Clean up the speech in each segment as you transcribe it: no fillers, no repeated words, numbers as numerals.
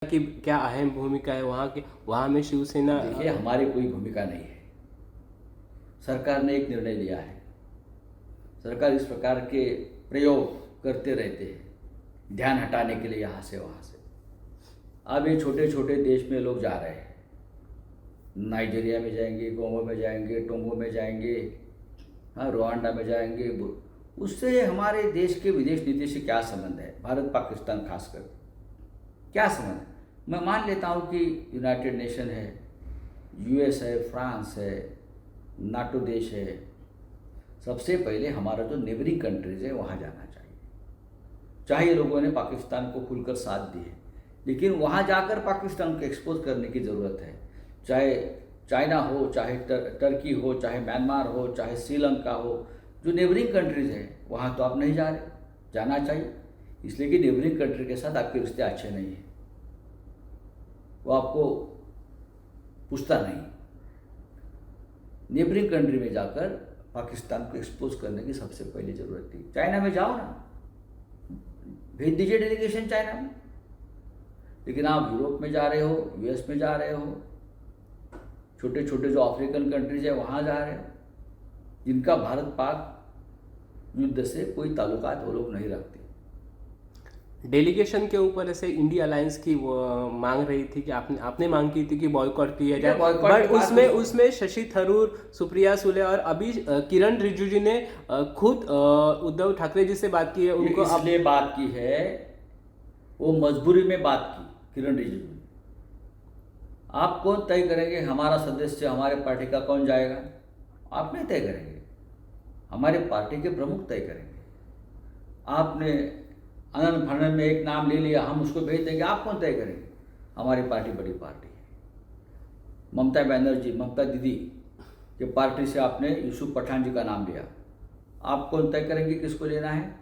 की क्या अहम भूमिका है वहाँ में शिवसेना? देखिए, हमारी कोई भूमिका नहीं है। सरकार ने एक निर्णय लिया है। सरकार इस प्रकार के प्रयोग करते रहते हैं ध्यान हटाने के लिए यहाँ से वहाँ से। अब ये छोटे छोटे देश में लोग जा रहे हैं, नाइजीरिया में जाएंगे, कोंगो में जाएंगे, टोंगो में जाएंगे, हाँ, रुआंडा में जाएंगे। उससे हमारे देश के विदेश नीति से क्या संबंध है? भारत पाकिस्तान खासकर क्या संबंध है? मैं मान लेता हूँ कि यूनाइटेड नेशन है, यूएस है, फ्रांस है, नाटो देश है। सबसे पहले हमारा जो नेबरिंग कंट्रीज है वहाँ जाना चाहिए। चाहे ये लोगों ने पाकिस्तान को खुलकर साथ दी है, लेकिन वहाँ जाकर पाकिस्तान को एक्सपोज करने की ज़रूरत है। चाहे चाइना हो, चाहे टर्की हो, चाहे म्यांमार हो, चाहे श्रीलंका हो, जो नेबरिंग कंट्रीज़ हैं वहाँ तो आप नहीं जा रहे। जाना चाहिए, इसलिए कि नेबरिंग कंट्री के साथ आपके रिश्ते अच्छे नहीं हैं, वो आपको पूछता नहीं। नेबरिंग कंट्री में जाकर पाकिस्तान को एक्सपोज करने की सबसे पहली ज़रूरत थी। चाइना में जाओ ना, भेज दीजिए डेलीगेशन चाइना में। लेकिन आप यूरोप में जा रहे हो, यूएस में जा रहे हो, छोटे छोटे जो अफ्रीकन कंट्रीज है वहाँ जा रहे हो, जिनका भारत पाक युद्ध से कोई ताल्लुकात वो लोग नहीं रखते। डेलीगेशन के ऊपर ऐसे इंडिया अलायंस की वो मांग रही थी कि आपने मांग की थी कि बॉयकॉट किया जाए, बट उसमें शशि थरूर, सुप्रिया सुले और अभी किरण रिजिजू ने खुद उद्धव ठाकरे जी से बात की है। उनको इसलिए बात की है, वो मजबूरी में बात की किरण रिजिजू ने। आप कौन तय करेंगे हमारा सदस्य हमारे पार्टी का कौन जाएगा? आप नहीं तय करेंगे, हमारे पार्टी के प्रमुख तय करेंगे। आपने आनंद फानंद में एक नाम ले लिया, हम उसको भेज देंगे, आप कौन तय करेंगे? हमारी पार्टी बड़ी पार्टी है। ममता बनर्जी, ममता दीदी के पार्टी से आपने यूसुफ पठान जी का नाम लिया, आप कौन तय करेंगे किसको लेना है?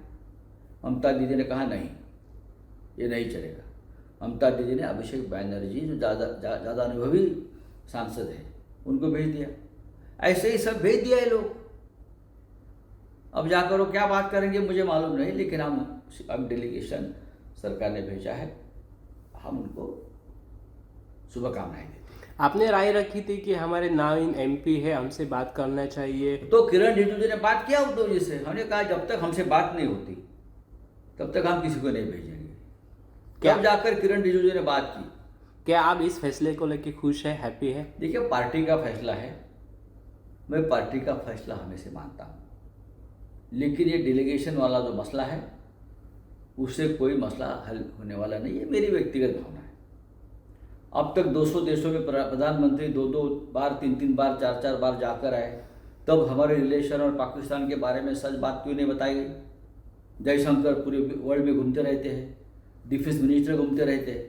ममता दीदी ने कहा नहीं, ये नहीं चलेगा। ममता दीदी ने अभिषेक बनर्जी जो ज़्यादा अनुभवी सांसद हैं उनको भेज दिया। ऐसे ही सब भेज दिया ये लोग। अब जाकर वो क्या बात करेंगे मुझे मालूम नहीं, लेकिन हम अब डेलीगेशन सरकार ने भेजा है, हम उनको शुभकामनाएं देते हैं। आपने राय रखी थी कि हमारे 9 MP है, हमसे बात करना चाहिए, तो किरण रिजिजू जी ने बात किया उद्धव जी से। हमने कहा जब तक हमसे बात नहीं होती तब तक हम किसी को नहीं भेजेंगे। तब जाकर किरण रिजिजू जी ने बात की। क्या आप इस फैसले को लेकर खुश है, हैप्पी है? देखिए, पार्टी का फैसला है, मैं पार्टी का फैसला हमेशा मानता हूँ, लेकिन ये डेलीगेशन वाला जो मसला है उससे कोई मसला हल होने वाला नहीं है, मेरी व्यक्तिगत भावना है। अब तक 200 देशों में प्रधानमंत्री 2-2 बार, 3-3 बार, 4-4 बार जाकर आए, तब हमारे रिलेशन और पाकिस्तान के बारे में सच बात क्यों नहीं बताई गई? जयशंकर पूरे वर्ल्ड में घूमते रहते हैं, डिफेंस मिनिस्टर घूमते रहते हैं,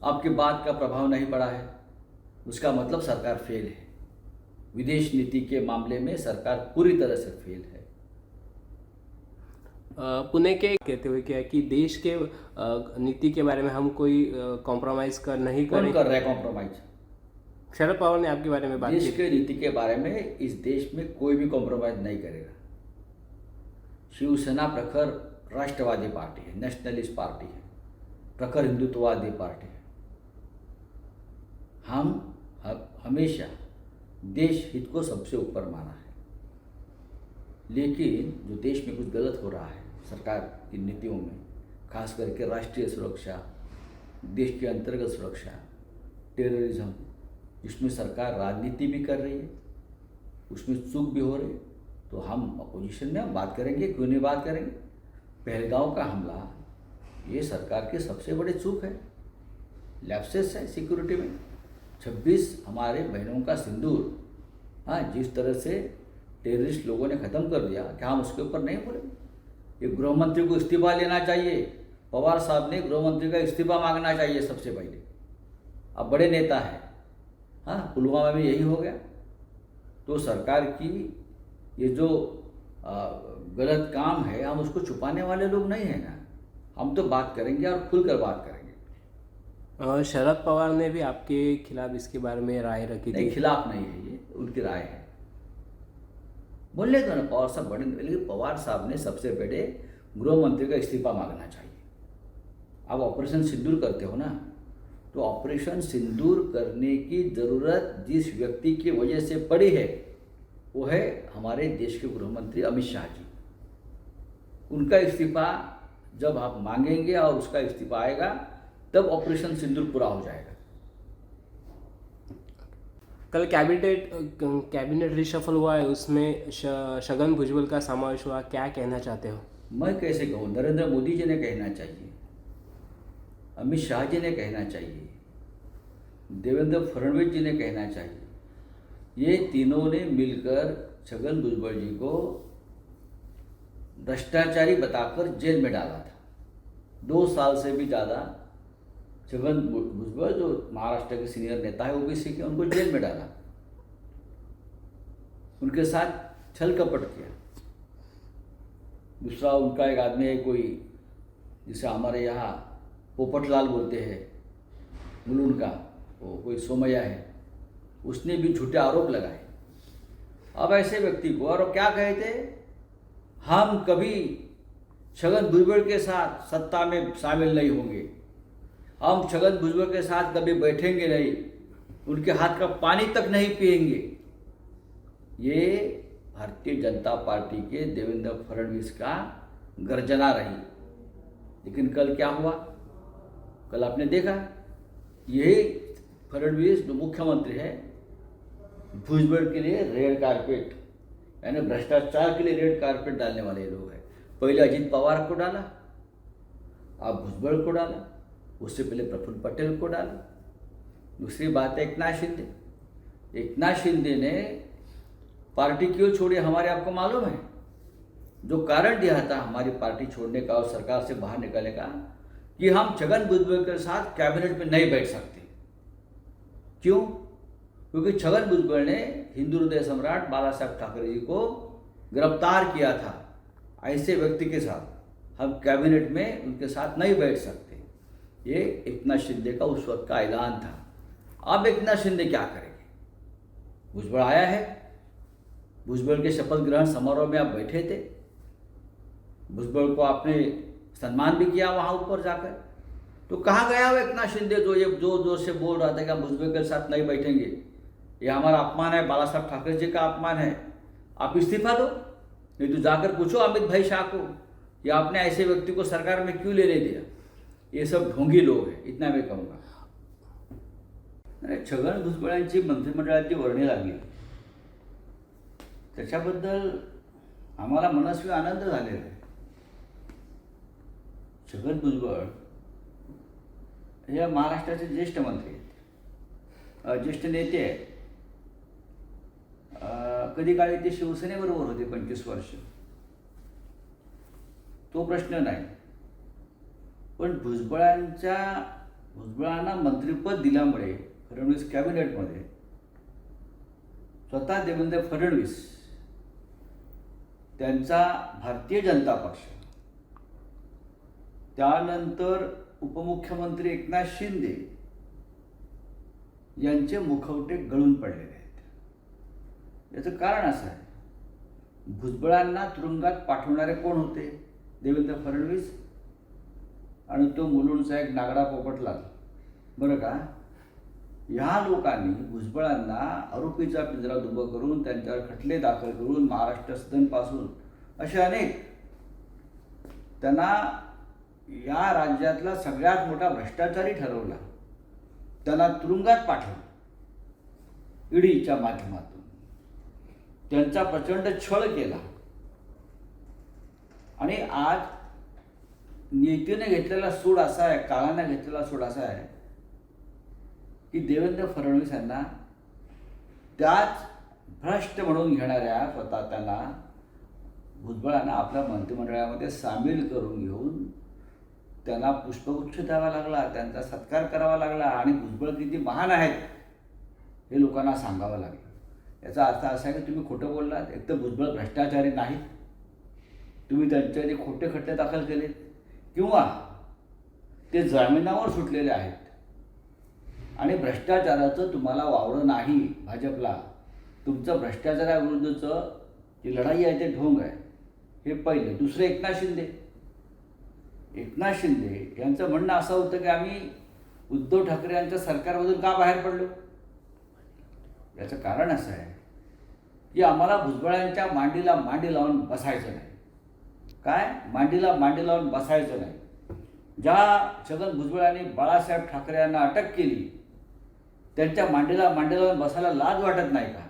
आपकी बात का प्रभाव नहीं पड़ा है। उसका मतलब सरकार फेल है। विदेश नीति के मामले में सरकार पूरी तरह से फेल है। पुणे के कहते हुए क्या है कि देश के नीति के बारे में हम कोई कॉम्प्रोमाइज़ नहीं करें। कौन कर रहा है कॉम्प्रोमाइज़? शरद पवार ने आपके बारे में बात की। देश के नीति के बारे में इस देश में कोई भी कॉम्प्रोमाइज़ नहीं करेगा। शिवसेना प्रखर राष्ट्रवादी पार्टी है, नेशनलिस्ट पार्टी है, प्रखर हिंदुत्ववादी पार्टी है। हम हमेशा देश हित को सबसे ऊपर माना है, लेकिन जो देश में कुछ गलत हो रहा है सरकार की नीतियों में, खास करके राष्ट्रीय सुरक्षा, देश की अंतर्गत सुरक्षा, टेररिज्म, इसमें सरकार राजनीति भी कर रही है, उसमें चूक भी हो रही है, तो हम अपोजिशन में हम बात करेंगे, क्यों नहीं बात करेंगे? पहलगांव का हमला ये सरकार की सबसे बड़ी चूक है, लैप्सेस है सिक्योरिटी में। 26 हमारे बहनों का सिंदूर, हाँ, जिस तरह से टेररिस्ट लोगों ने ख़त्म कर दिया, क्या हम उसके ऊपर नहीं बोलेंगे? ये गृहमंत्री को इस्तीफा लेना चाहिए। पवार साहब ने गृहमंत्री का इस्तीफा मांगना चाहिए सबसे पहले। अब बड़े नेता हैं, हाँ, पुलवामा में यही हो गया। तो सरकार की ये जो गलत काम है, हम उसको छुपाने वाले लोग नहीं हैं ना, हम तो बात करेंगे और खुलकर बात करेंगे। शरद पवार ने भी आपके खिलाफ इसके बारे में राय रखी थी। नहीं, खिलाफ नहीं है, ये उनकी राय है। बोलने दो ना, पवार साहब बड़े, लेकिन पवार साहब ने सबसे पहले गृह मंत्री का इस्तीफा मांगना चाहिए। आप ऑपरेशन सिंदूर करते हो ना, तो ऑपरेशन सिंदूर करने की ज़रूरत जिस व्यक्ति की वजह से पड़ी है वो है हमारे देश के गृह मंत्री अमित शाह जी। उनका इस्तीफा जब आप मांगेंगे और उसका इस्तीफा आएगा तब ऑपरेशन सिंदूर पूरा हो जाएगा। कल कैबिनेट रिशफल हुआ है, उसमें छगन भुजबल का समावेश हुआ, क्या कहना चाहते हो? मैं कैसे कहूँ, नरेंद्र मोदी जी ने कहना चाहिए, अमित शाह जी ने कहना चाहिए, देवेंद्र फडणवीस जी ने कहना चाहिए। ये तीनों ने मिलकर छगन भुजबल जी को भ्रष्टाचारी बताकर जेल में डाला था। 2 साल से भी ज़्यादा छगन भुजबल जो महाराष्ट्र के सीनियर नेता है ओबीसी के, उनको जेल में डाला, उनके साथ छल कपट किया। दूसरा उनका एक आदमी है कोई, जिसे हमारे यहाँ पोपटलाल बोलते हैं, मुलुंड का, वो कोई सोमैया है, उसने भी झूठे आरोप लगाए। अब ऐसे व्यक्ति को, और क्या कहे थे, हम कभी छगन भुजबल के साथ सत्ता में शामिल नहीं होंगे, हम छगन भुजबल के साथ कभी बैठेंगे नहीं, उनके हाथ का पानी तक नहीं पिएंगे। ये भारतीय जनता पार्टी के देवेंद्र फडणवीस का गर्जना रही। लेकिन कल क्या हुआ? कल आपने देखा, यही फडणवीस जो मुख्यमंत्री है, भुजबल के लिए रेड कारपेट, यानी भ्रष्टाचार के लिए रेड कारपेट डालने वाले लोग हैं। पहले अजित पवार को डाला, अब भुजबल को डाला, उससे पहले प्रफुल्ल पटेल को डाला। दूसरी बात है एकनाथ शिंदे। एकनाथ शिंदे ने पार्टी क्यों छोड़ी हमारे आपको मालूम है? जो कारण दिया था हमारी पार्टी छोड़ने का और सरकार से बाहर निकलने का, कि हम छगन भुजबल के साथ कैबिनेट में नहीं बैठ सकते। क्यों? क्योंकि छगन भुजबल ने हिंदू हृदय सम्राट बाला साहब ठाकरे जी को गिरफ्तार किया था। ऐसे व्यक्ति के साथ हम कैबिनेट में उनके साथ नहीं बैठ सकते। ये एकनाथ शिंदे का उस वक्त का ऐलान था। अब एकनाथ शिंदे क्या करेंगे? भुजबल आया है, भुजबल के शपथ ग्रहण समारोह में आप बैठे थे, भुजबल को आपने सम्मान भी किया वहाँ ऊपर जाकर, तो कहाँ गया वो एकनाथ शिंदे जो ये जोर जोर से बोल रहा था कि हम भुजबल के साथ नहीं बैठेंगे, ये हमारा अपमान है, बाला साहब ठाकरे जी का अपमान है, आप इस्तीफा दो। नहीं तो जाकर पूछो अमित भाई शाह को कि आपने ऐसे व्यक्ति को सरकार में क्यों लेने दिया। ये सब ढोंगी लोग हैं, इतना मैं कहूँगा। छगन भुजबळांची मंत्रिमंडळाची वर्णी लागली, त्याच्याबद्दल आम्हाला मनस्वी आनंद झालेला आहे। छगन भुजबळ हे महाराष्ट्राचे ज्येष्ठ मंत्री आहेत, ज्येष्ठ नेते आहेत। कधी काळी ते शिवसेनेबरोबर होते 25 वर्ष, तो प्रश्न नाही। पण भुजबळांना मंत्रिपद दिल्यामुळे फडणवीस कॅबिनेटमध्ये स्वतः देवेंद्र फडणवीस, त्यांचा भारतीय जनता पक्ष, त्यानंतर उपमुख्यमंत्री एकनाथ शिंदे यांचे मुखवटे गळून पडलेले आहेत। याचं कारण असं आहे, भुजबळांना तुरुंगात पाठवणारे कोण होते? देवेंद्र फडणवीस आणि तो मुलुंडचा एक नागडा पोपटलाल, बरं का? ह्या लोकांनी भुजबळांना आरोपीचा पिंजरा उभं करून त्यांच्यावर खटले दाखल करून महाराष्ट्र सदनपासून असे अनेक, त्यांना या राज्यातला सगळ्यात मोठा भ्रष्टाचारी ठरवला, त्यांना तुरुंगात पाठवलं ईडीच्या माध्यमातून, त्यांचा प्रचंड छळ केला। आणि आज नीतीने घेतलेला सूड असा आहे, काळाने घेतलेला सूड असा आहे की देवेंद्र फडणवीस यांना त्याच भ्रष्ट म्हणून घेणाऱ्या स्वतः त्यांना भुजबळांना आपल्या मंत्रिमंडळामध्ये सामील करून घेऊन त्यांना पुष्पगुच्छ द्यावा लागला, त्यांचा सत्कार करावा लागला आणि भुजबळ किती महान आहेत हे लोकांना सांगावं लागलं। याचा अर्थ असा आहे की तुम्ही खोटं बोललात। एक तर भुजबळ भ्रष्टाचारी नाहीत, तुम्ही त्यांच्यासाठी खोटे खटले दाखल केलेत, किंवा ते जामिनावर सुटलेले आहेत आणि भ्रष्टाचाराचं तुम्हाला वावरं नाही भाजपला। तुमचं भ्रष्टाचाराविरुद्धचं जी लढाई आहे ते ढोंग आहे, हे पहिलं। दुसरं एकनाथ शिंदे, एकनाथ शिंदे यांचं म्हणणं असं होतं की आम्ही उद्धव ठाकरे यांच्या सरकारमधून का बाहेर पडलो. याचं कारण असं आहे की आम्हाला भुजबळांच्या मांडीला मांडी लावून बसायचं नाही. काय मांडीला मांडी लावून बसायचं नाही. ज्या छगन भुजबळांनी बाळासाहेब ठाकरे यांना अटक केली त्यांच्या मांडीला मांडी लावून बसायला लाज वाटत नाही का,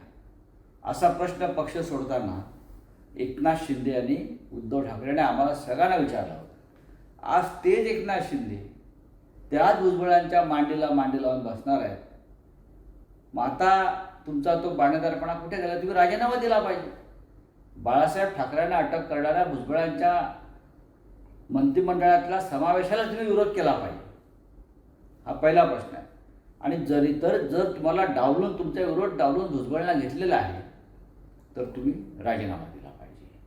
असा प्रश्न पक्ष सोडताना एकनाथ शिंदे यांनी उद्धव ठाकरेंनी आम्हाला सगळ्यांना विचारला होता. आज तेच एकनाथ शिंदे त्याच भुजबळांच्या मांडीला मांडी लावून बसणार आहेत. मग आता तुमचा तो बाणेदारपणा कुठे गेला. तुम्ही राजीनामा दिला पाहिजे. बाळासाहेब ठाकरेंना अटक करणाऱ्या भुजबळांच्या मंत्रिमंडळातल्या समावेशाला तुम्ही विरोध केला पाहिजे. हा पहिला प्रश्न आहे. आणि जर तुम्हाला डावलून तुमचा विरोध डावलून भुजबळांना घेतलेला आहे तर तुम्ही राजीनामा दिला पाहिजे.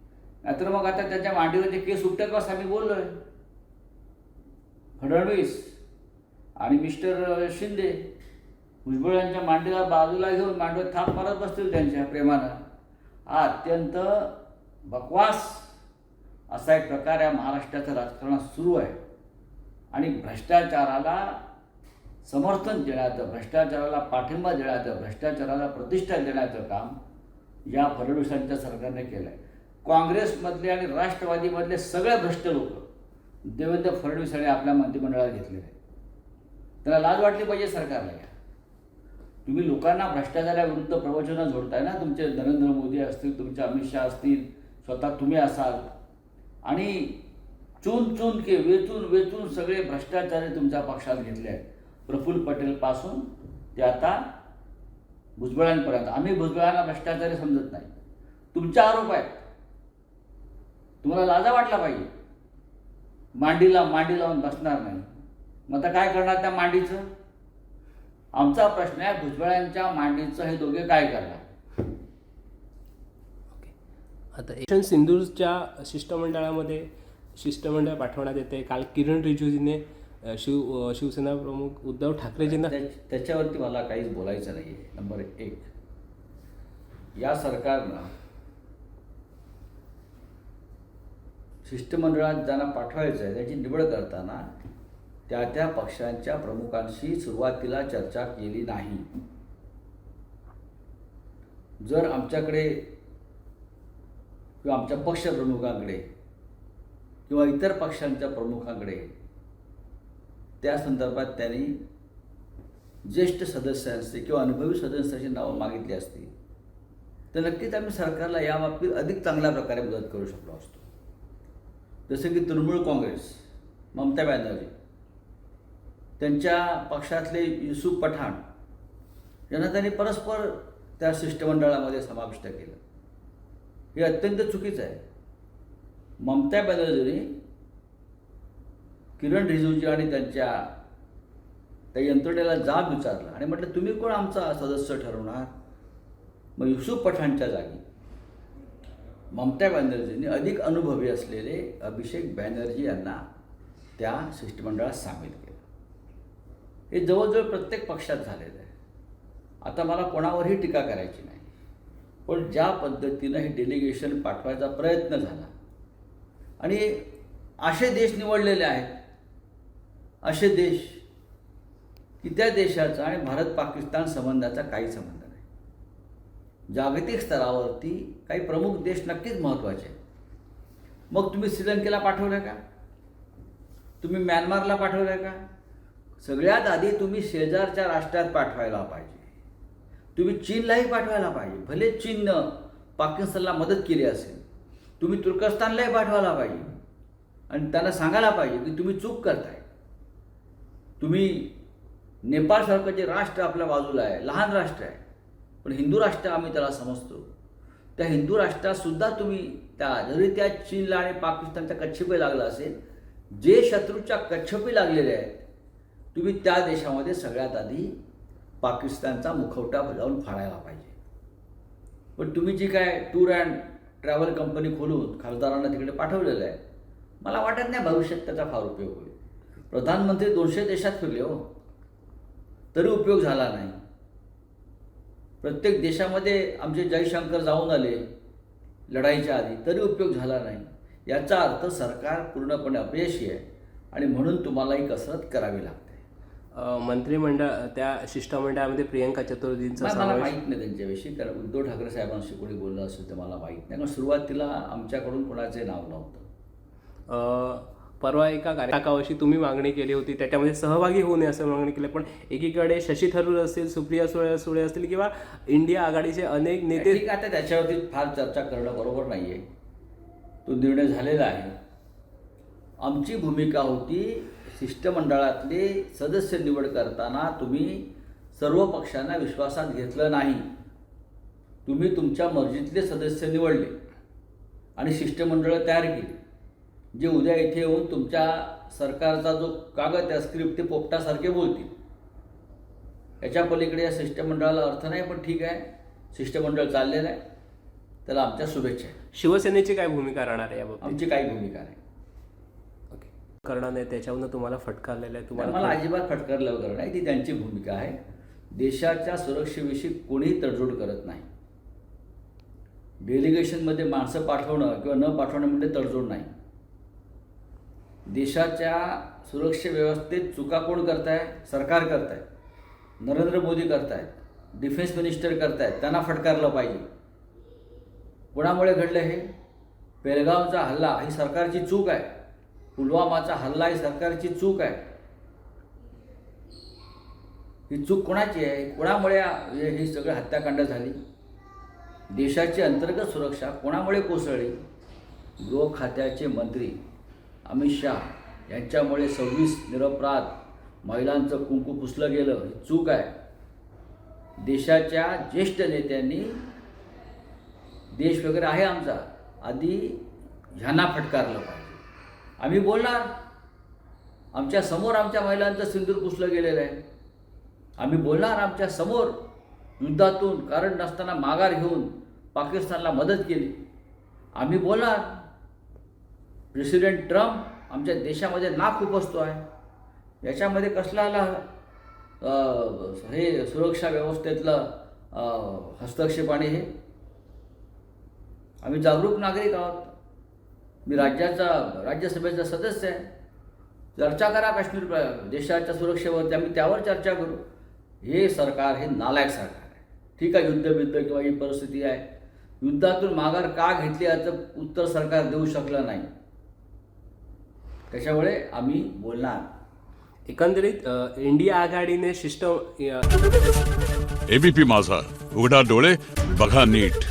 नाहीतर मग आता त्याच्या मांडीवरचे केस उपटत बस आम्ही बोललोय. फडणवीस आणि मिस्टर शिंदे भुजबळांच्या मांडीला बाजूला घेऊन मांडीवर थाप मारत बसतील त्यांच्या प्रेमानं. हा अत्यंत बकवास असा एक प्रकार या महाराष्ट्राचं राजकारणात सुरू आहे. आणि भ्रष्टाचाराला समर्थन देण्याचं, भ्रष्टाचाराला पाठिंबा देण्याचं, भ्रष्टाचाराला प्रतिष्ठा देण्याचं काम या फडणवीसांच्या सरकारने केलं आहे. काँग्रेसमधले आणि राष्ट्रवादीमधले सगळे भ्रष्ट लोक देवेंद्र फडणवीसांनी आपल्या मंत्रिमंडळात घेतलेले आहेत. त्यांना लाज वाटली पाहिजे सरकारला. या तुम्ही लोकांना भ्रष्टाचाराविरुद्ध प्रवचनं जोडताय ना. तुमचे नरेंद्र मोदी असतील, तुमचे अमित शहा असतील, स्वतः तुम्ही असाल. आणि चून के वेचून सगळे भ्रष्टाचारी तुमच्या पक्षात घेतले आहेत. प्रफुल्ल पटेलपासून ते आता भुजबळांपर्यंत. आम्ही भुजबळांना भ्रष्टाचारी समजत नाही. तुमचे आरोप आहेत. तुम्हाला लाजा वाटला पाहिजे. मांडीला मांडी लावून बसणार नाही. मग आता काय करणार त्या मांडीचं. आमचा प्रश्न आहे भुजबळांच्या मांडीचं हे दोघे काय करणार. आता ऑपरेशन सिंधूरच्या शिष्टमंडळ पाठवण्यात येते. काल किरण रिजिजूने शिवसेना प्रमुख उद्धव ठाकरेजींना त्याच्यावरती मला काहीच बोलायचं नाही आहे. नंबर 1, या सरकारनं शिष्टमंडळात ज्यांना पाठवायचं आहे त्याची निवड करताना त्या पक्षांच्या प्रमुखांशी सुरुवातीला चर्चा केली नाही. जर आमच्याकडे किंवा आमच्या पक्षप्रमुखांकडे किंवा इतर पक्षांच्या प्रमुखांकडे त्या संदर्भात त्यांनी ज्येष्ठ सदस्यांचे किंवा अनुभवी सदस्यांची नावं मागितली असती तर नक्कीच आम्ही सरकारला या बाबतीत अधिक चांगल्या प्रकारे मदत करू शकलो असतो. जसं की तृणमूल काँग्रेस, ममता बॅनर्जी, त्यांच्या पक्षातले युसूफ पठाण यांना त्यांनी परस्पर त्या शिष्टमंडळामध्ये समाविष्ट केलं. हे अत्यंत चुकीचं आहे. ममता बॅनर्जीने किरण रिजिजू आणि त्यांच्या त्या यंत्रणेला जाब विचारला आणि म्हटलं तुम्ही कोण आमचा सदस्य ठरवणार. मग युसूफ पठाणच्या जागी ममता बॅनर्जींनी अधिक अनुभवी असलेले अभिषेक बॅनर्जी यांना त्या शिष्टमंडळात सामील केलं. हे जवळजवळ प्रत्येक पक्षात झालेलं आहे. आता मला कोणावरही टीका करायची नाही. पण ज्या पद्धतीनं हे डेलिगेशन पाठवायचा प्रयत्न झाला आणि असे देश निवडलेले आहेत, असे देश की त्या देशाचा आणि भारत पाकिस्तान संबंधाचा काही संबंध नाही. जागतिक स्तरावरती काही प्रमुख देश नक्कीच महत्त्वाचे आहेत. मग तुम्ही श्रीलंकेला पाठवलं का, तुम्ही म्यानमारला पाठवलं का. सगळ्यात आधी तुम्ही शेजारच्या राष्ट्रात पाठवायला पाहिजे. तुम्ही चीनलाही पाठवायला पाहिजे. भले चीननं पाकिस्तानला मदत केली असेल, तुम्ही तुर्कस्तानलाही पाठवायला पाहिजे आणि त्यांना सांगायला पाहिजे की तुम्ही चूक करताय. तुम्ही नेपाळसारखं जे राष्ट्र आपल्या बाजूला आहे, लहान राष्ट्र आहे पण हिंदू राष्ट्र आम्ही त्याला समजतो, त्या हिंदू राष्ट्रातसुद्धा तुम्ही जरी त्या चीनला आणि पाकिस्तानच्या कच्छेपी लागला असेल, जे शत्रूच्या कच्छेपी लागलेले आहेत तुम्ही त्या देशामध्ये सगळ्यात आधी पाकिस्तानचा मुखवटा बजावून फाडायला पाहिजे. पण तुम्ही जी काय टूर अँड ट्रॅव्हल कंपनी खोलून खासदारांना तिकडे पाठवलेलं आहे, मला वाटत नाही भविष्यात त्याचा फार उपयोग होईल. प्रधानमंत्री 200 देशात फिरले हो, तरी उपयोग झाला नाही. प्रत्येक देशामध्ये आमचे जयशंकर जाऊन आले लढाईच्या आधी, तरी उपयोग झाला नाही. याचा अर्थ सरकार पूर्णपणे अपयशी आहे. आणि म्हणून तुम्हाला ही कसरत करावी लागते. मंत्रिमंडळ त्या शिष्टमंडळामध्ये प्रियंका चतुर्वेदींचा मला समावेश माहीत नाही त्यांच्याविषयी, कारण उद्धव ठाकरे साहेबांशी कोणी बोललं असेल तर मला माहीत नाही, कारण सुरुवातीला आमच्याकडून कोणाचे नाव नव्हतं. परवा एका कार्यक्रमाशी तुम्ही मागणी केली होती, त्याच्यामध्ये सहभागी होऊ नये असं मागणी केली, पण एकीकडे शशी थरूर असतील, सुप्रिया सुळे असतील किंवा इंडिया आघाडीचे अनेक नेते. ठीक आहे, आता त्याच्यावरती फार चर्चा करणं बरोबर नाही आहे. तो निर्णय झालेला आहे. आमची भूमिका होती शिष्टमंडळातले सदस्य निवड करताना तुम्ही सर्व पक्षांना विश्वासात घेतलं नाही. तुम्ही तुमच्या मर्जीतले सदस्य निवडले आणि शिष्टमंडळं तयार केली, जे उद्या इथे येऊन तुमच्या सरकारचा जो कागद आहे स्क्रिप्ट ते पोपटासारखे बोलतील. याच्या पलीकडे या शिष्टमंडळाला अर्थ नाही, पण ठीक आहे, शिष्टमंडळ चाललेलं आहे, त्याला आमच्या शुभेच्छा आहे. शिवसेनेची काय भूमिका राहणार आहे याबाबतीत? आमची काही भूमिका नाही. ओके, करणार नाही त्याच्यावरून तुम्हाला फटकारलेलं आहे? तुम्हाला मला अजिबात फटकारलं वगैरे नाही, ती त्यांची भूमिका आहे. देशाच्या सुरक्षेविषयी कोणीही तडजोड करत नाही. डेलिगेशनमध्ये माणसं पाठवणं किंवा न पाठवणं म्हणजे तडजोड नाही. देशाच्या सुरक्षा व्यवस्थेत चुका कोण करताय? सरकार करताय, नरेंद्र मोदी करतायत, डिफेन्स मिनिस्टर करतायत, त्यांना फटकारलं पाहिजे. कोणामुळे घडलं हे? पेहलगामचा हल्ला ही सरकारची चूक आहे. पुलवामाचा हल्ला ही सरकारची चूक आहे. ही चूक कोणाची आहे? कोणामुळे ही सगळी हत्याकांड झाली? देशाची अंतर्गत सुरक्षा कोणामुळे कोसळली? गृह खात्याचे मंत्री अमित शाह यांच्यामुळे 26 निरपराध महिलांचं कुंकू पुसलं गेलं, ही चूक आहे. देशाच्या ज्येष्ठ नेत्यांनी, देश वगैरे आहे आमचा, आधी ह्यांना फटकारलं पाहिजे. आम्ही बोलणार, आमच्या समोर आमच्या महिलांचं सिंदूर पुसलं गेलेलं आहे. आम्ही बोलणार, आमच्या समोर युद्धातून कारण नसताना माघार घेऊन पाकिस्तानला मदत केली. आम्ही बोलणार, प्रेसिडेंट ट्रम्प आमच्या देशामध्ये नाक खुपसतो आहे. याच्यामध्ये कसला हे सुरक्षा व्यवस्थेतलं हस्तक्षेप आणि हे? आम्ही जागरूक नागरिक आहोत. मी राज्यसभेचा सदस्य आहे. चर्चा करा काश्मीर देशाच्या सुरक्षेवरती, आम्ही त्यावर चर्चा करू. हे सरकार हे नालायक सरकार आहे. ठीक आहे, युद्धबिद्ध किंवा ही परिस्थिती आहे, युद्धातून माघार का घेतली याचं उत्तर सरकार देऊ शकलं नाही. त्याच्यामुळे आम्ही बोलणार. एकंदरीत इंडिया आघाडीने एबीपी माझा, उघडा डोळे बघा नीट.